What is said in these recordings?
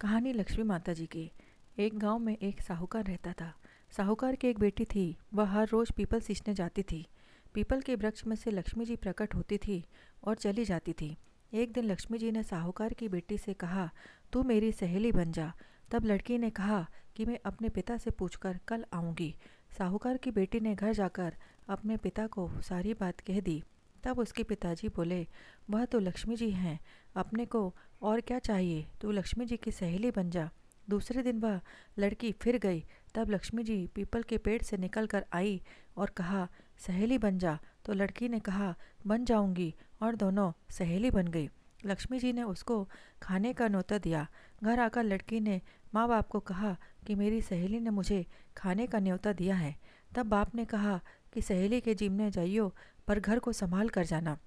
कहानी लक्ष्मी माता जी की। एक गांव में एक साहूकार रहता था। साहूकार की एक बेटी थी। वह हर रोज पीपल सींचने जाती थी। पीपल के वृक्ष में से लक्ष्मी जी प्रकट होती थी और चली जाती थी। एक दिन लक्ष्मी जी ने साहूकार की बेटी से कहा, तू मेरी सहेली बन जा। तब लड़की ने कहा कि मैं अपने पिता से पूछकर कल आऊँगी। साहूकार की बेटी ने घर जाकर अपने पिता को सारी बात कह दी। तब उसके पिताजी बोले, वह तो लक्ष्मी जी हैं, अपने को और क्या चाहिए, तू लक्ष्मी जी की सहेली बन जा। दूसरे दिन वह लड़की फिर गई। तब लक्ष्मी जी पीपल के पेड़ से निकल कर आई और कहा, सहेली बन जा। तो लड़की ने कहा, बन जाऊंगी, और दोनों सहेली बन गई। लक्ष्मी जी ने उसको खाने का न्योता दिया। घर आकर लड़की ने माँ बाप को कहा कि मेरी सहेली ने मुझे खाने का न्योता दिया है। तब बाप ने कहा कि सहेली के जिमने जाइयो, पर घर को संभाल कर जाना।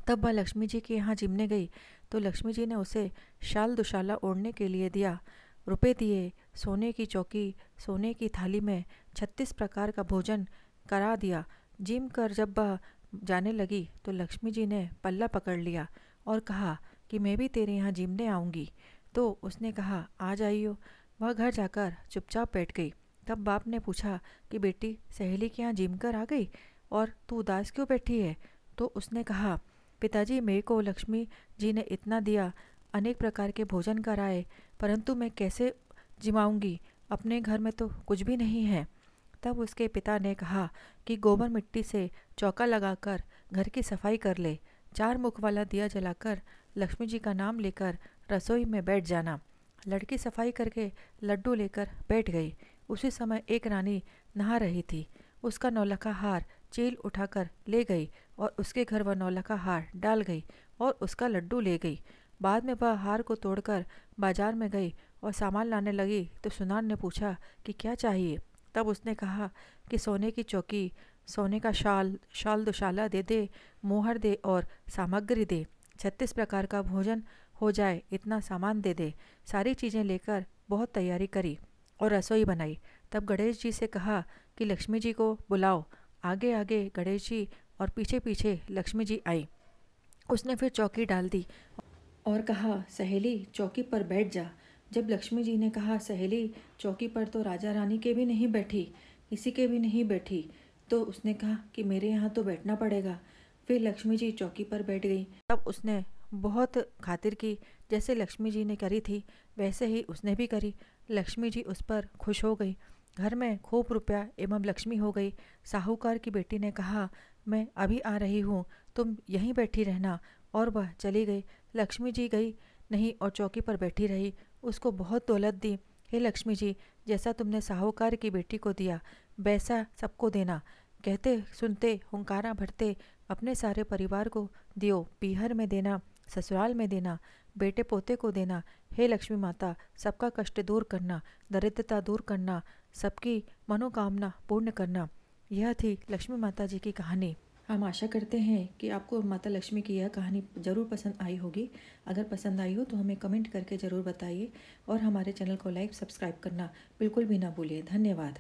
तब वह लक्ष्मी जी के यहाँ जिमने गई तो लक्ष्मी जी ने उसे शाल दुशाला ओढ़ने के लिए दिया, रुपए दिए, सोने की चौकी, सोने की थाली में 36 प्रकार का भोजन करा दिया। जिम कर जब वह जाने लगी तो लक्ष्मी जी ने पल्ला पकड़ लिया और कहा कि मैं भी तेरे यहाँ जिमने आऊँगी। तो उसने कहा, आ जाइयो। वह घर जाकर चुपचाप बैठ गई। तब बाप ने पूछा कि बेटी, सहेली के यहाँ जिम कर आ गई और तू उदास क्यों बैठी है? तो उसने कहा, पिताजी, मेरे को लक्ष्मी जी ने इतना दिया, अनेक प्रकार के भोजन कराए, परंतु मैं कैसे जिमाऊंगी? अपने घर में तो कुछ भी नहीं है। तब उसके पिता ने कहा कि गोबर मिट्टी से चौका लगाकर घर की सफाई कर ले। 4 मुख वाला दिया जलाकर लक्ष्मी जी का नाम लेकर रसोई में बैठ जाना। लड़की सफाई करके लड्डू लेकर बैठ गई। उसी समय एक रानी नहा रही थी। उसका नौलखा हार चील उठाकर ले गई और उसके घर वह नौलखा हार डाल गई और उसका लड्डू ले गई। बाद में वह हार को तोड़कर बाजार में गई और सामान लाने लगी तो सुनार ने पूछा कि क्या चाहिए? तब उसने कहा कि सोने की चौकी, सोने का शाल, शाल दुशाला दे दे, मोहर दे और सामग्री दे। 36 प्रकार का भोजन हो जाए इतना सामान दे दे। सारी चीज़ें लेकर बहुत तैयारी करी और रसोई बनाई। तब गणेश जी से कहा कि लक्ष्मी जी को बुलाओ। आगे आगे गणेश जी और पीछे पीछे लक्ष्मी जी आई। उसने फिर चौकी डाल दी और कहा, सहेली चौकी पर बैठ जा। जब लक्ष्मी जी ने कहा, सहेली चौकी पर तो राजा रानी के भी नहीं बैठी, किसी के भी नहीं बैठी, तो उसने कहा कि मेरे यहाँ तो बैठना पड़ेगा। फिर लक्ष्मी जी चौकी पर बैठ गई। तब उसने बहुत खातिर की, जैसे लक्ष्मी जी ने करी थी वैसे ही उसने भी करी। लक्ष्मी जी उस पर खुश हो गई। घर में खूब रुपया एवं लक्ष्मी हो गई। साहूकार की बेटी ने कहा, मैं अभी आ रही हूँ, तुम यहीं बैठी रहना, और वह चली गई। लक्ष्मी जी गई नहीं और चौकी पर बैठी रही। उसको बहुत दौलत दी। हे लक्ष्मी जी, जैसा तुमने साहूकार की बेटी को दिया वैसा सबको देना। कहते सुनते हुंकारा भरते अपने सारे परिवार को दियो। पीहर में देना, ससुराल में देना, बेटे पोते को देना। हे लक्ष्मी माता, सबका कष्ट दूर करना, दरिद्रता दूर करना, सबकी मनोकामना पूर्ण करना। यह थी लक्ष्मी माता जी की कहानी। हम आशा करते हैं कि आपको माता लक्ष्मी की यह कहानी ज़रूर पसंद आई होगी। अगर पसंद आई हो तो हमें कमेंट करके ज़रूर बताइए और हमारे चैनल को लाइक सब्सक्राइब करना बिल्कुल भी ना भूलिए। धन्यवाद।